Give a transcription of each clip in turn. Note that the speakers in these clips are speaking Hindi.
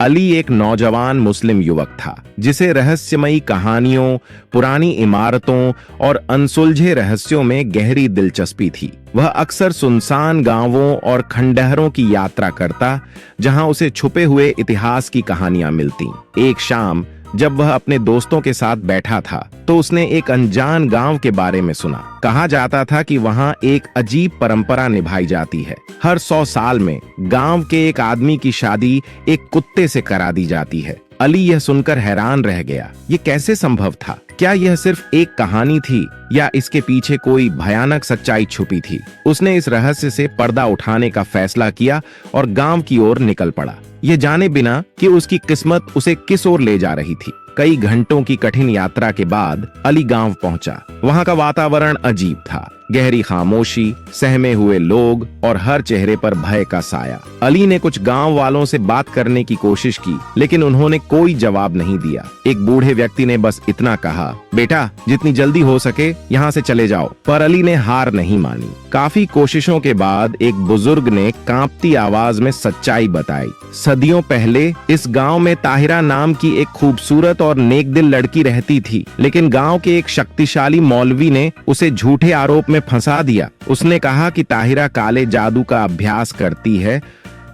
अली एक नौजवान मुस्लिम युवक था जिसे रहस्यमयी कहानियों, पुरानी इमारतों और अनसुलझे रहस्यों में गहरी दिलचस्पी थी। वह अक्सर सुनसान गांवों और खंडहरों की यात्रा करता, जहां उसे छुपे हुए इतिहास की कहानियां मिलती। एक शाम जब वह अपने दोस्तों के साथ बैठा था तो उसने एक अनजान गांव के बारे में सुना। कहा जाता था कि वहां एक अजीब परंपरा निभाई जाती है। हर 100 साल में गांव के एक आदमी की शादी एक कुत्ते से करा दी जाती है। अली यह सुनकर हैरान रह गया। ये कैसे संभव था? क्या यह सिर्फ एक कहानी थी या इसके पीछे कोई भयानक सच्चाई छुपी थी? उसने इस रहस्य से पर्दा उठाने का फैसला किया और गांव की ओर निकल पड़ा, ये जाने बिना कि उसकी किस्मत उसे किस ओर ले जा रही थी। कई घंटों की कठिन यात्रा के बाद अली गांव पहुंचा। वहां का वातावरण अजीब था। गहरी खामोशी, सहमे हुए लोग और हर चेहरे पर भय का साया। अली ने कुछ गांव वालों से बात करने की कोशिश की, लेकिन उन्होंने कोई जवाब नहीं दिया। एक बूढ़े व्यक्ति ने बस इतना कहा, बेटा, जितनी जल्दी हो सके यहाँ से चले जाओ। पर अली ने हार नहीं मानी। काफी कोशिशों के बाद एक बुजुर्ग ने कांपती आवाज में सच्चाई बताई। सदियों पहले इस गांव में ताहिरा नाम की एक खूबसूरत और नेकदिल लड़की रहती थी, लेकिन गांव के एक शक्तिशाली मौलवी ने उसे झूठे आरोप में फंसा दिया। उसने कहा कि ताहिरा काले जादू का अभ्यास करती है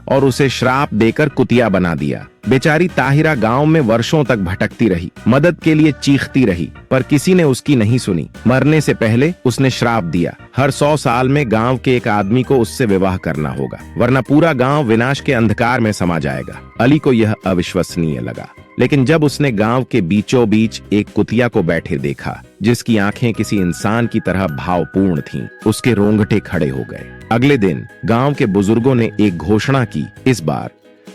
और उसे श्राप देकर कुतिया बना दिया। बेचारी ताहिरा गांव में वर्षों तक भटकती रही, मदद के लिए चीखती रही, पर किसी ने उसकी नहीं सुनी। मरने से पहले उसने श्राप दिया, हर 100 साल में गांव के एक आदमी को उससे विवाह करना होगा, वरना पूरा गांव विनाश के अंधकार में समा जाएगा। अली को यह अविश्वसनीय लगा, लेकिन जब उसने गांव के बीचों बीच एक कुतिया को बैठे देखा, जिसकी आंखें किसी इंसान की तरह भावपूर्ण थीं, उसके रोंगटे खड़े हो गए। अगले दिन गांव के बुजुर्गों ने एक घोषणा की। इस बार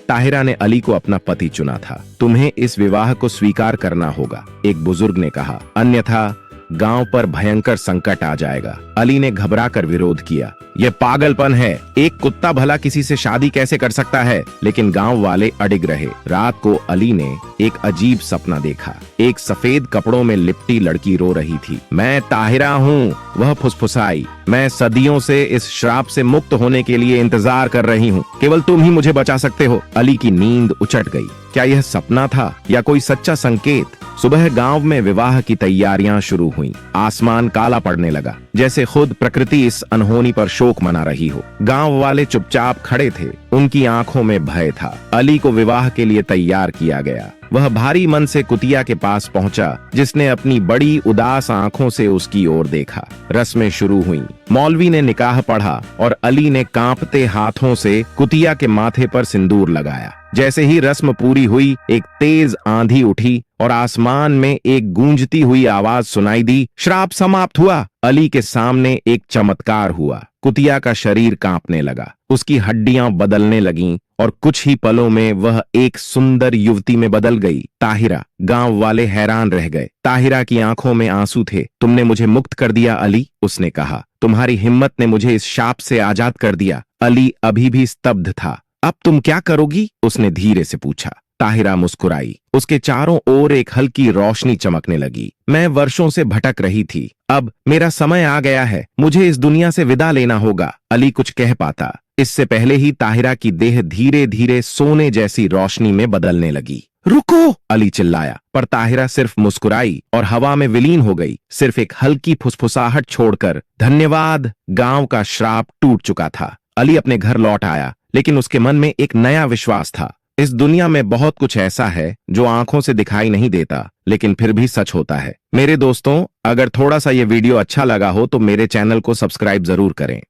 ताहिरा ने अली को अपना पति चुना था। तुम्हें इस विवाह को स्वीकार करना होगा, एक बुजुर्ग ने कहा, अन्यथा गांव पर भयंकर संकट आ जाएगा। अली ने घबराकर विरोध किया, यह पागलपन है, एक कुत्ता भला किसी से शादी कैसे कर सकता है? लेकिन गांव वाले अडिग रहे। रात को अली ने एक अजीब सपना देखा। एक सफेद कपड़ों में लिपटी लड़की रो रही थी। मैं ताहिरा हूँ, वह फुसफुसाई, मैं सदियों से इस श्राप से मुक्त होने के लिए इंतजार कर रही हूँ, केवल तुम ही मुझे बचा सकते हो। अली की नींद उचट गई। क्या यह सपना था या कोई सच्चा संकेत? सुबह गांव में विवाह की तैयारियां शुरू हुईं। आसमान काला पड़ने लगा, जैसे खुद प्रकृति इस अनहोनी पर शोक मना रही हो। गांव वाले चुपचाप खड़े थे, उनकी आंखों में भय था। अली को विवाह के लिए तैयार किया गया। वह भारी मन से कुतिया के पास पहुंचा, जिसने अपनी बड़ी उदास आंखों से उसकी ओर देखा। रस्में शुरू हुईं। मौलवी ने निकाह पढ़ा और अली ने कांपते हाथों से कुतिया के माथे पर सिंदूर लगाया। जैसे ही रस्म पूरी हुई, एक तेज आंधी उठी और आसमान में एक गूंजती हुई आवाज सुनाई दी, श्राप समाप्त हुआ। अली के सामने एक चमत्कार हुआ। कुतिया का शरीर कांपने लगा, उसकी हड्डियां बदलने लगीं और कुछ ही पलों में वह एक सुंदर युवती में बदल गई, ताहिरा। गांव वाले हैरान रह गए। ताहिरा की आंखों में आंसू थे। तुमने मुझे मुक्त कर दिया अली, उसने कहा। तुम्हारी हिम्मत ने मुझे इस शाप से आजाद कर दिया। अली अभी भी स्तब्ध था। अब तुम क्या करोगी? उसने धीरे से पूछा। ताहिरा मुस्कुराई। उसके चारों ओर एक हल्की रोशनी चमकने लगी। मैं वर्षों से भटक रही थी, अब मेरा समय आ गया है, मुझे इस दुनिया से विदा लेना होगा। अली कुछ कह पाता, इससे पहले ही ताहिरा की देह धीरे धीरे सोने जैसी रोशनी में बदलने लगी। रुको! अली चिल्लाया, पर ताहिरा सिर्फ मुस्कुराई और हवा में विलीन हो गई, सिर्फ एक हल्की फुसफुसाहट छोड़कर। धन्यवाद! गांव का श्राप टूट चुका था। अली अपने घर लौट आया, लेकिन उसके मन में एक नया विश्वास था। इस दुनिया में बहुत कुछ ऐसा है जो आंखों से दिखाई नहीं देता, लेकिन फिर भी सच होता है। मेरे दोस्तों, अगर थोड़ा सा ये वीडियो अच्छा लगा हो तो मेरे चैनल को सब्सक्राइब जरूर करें।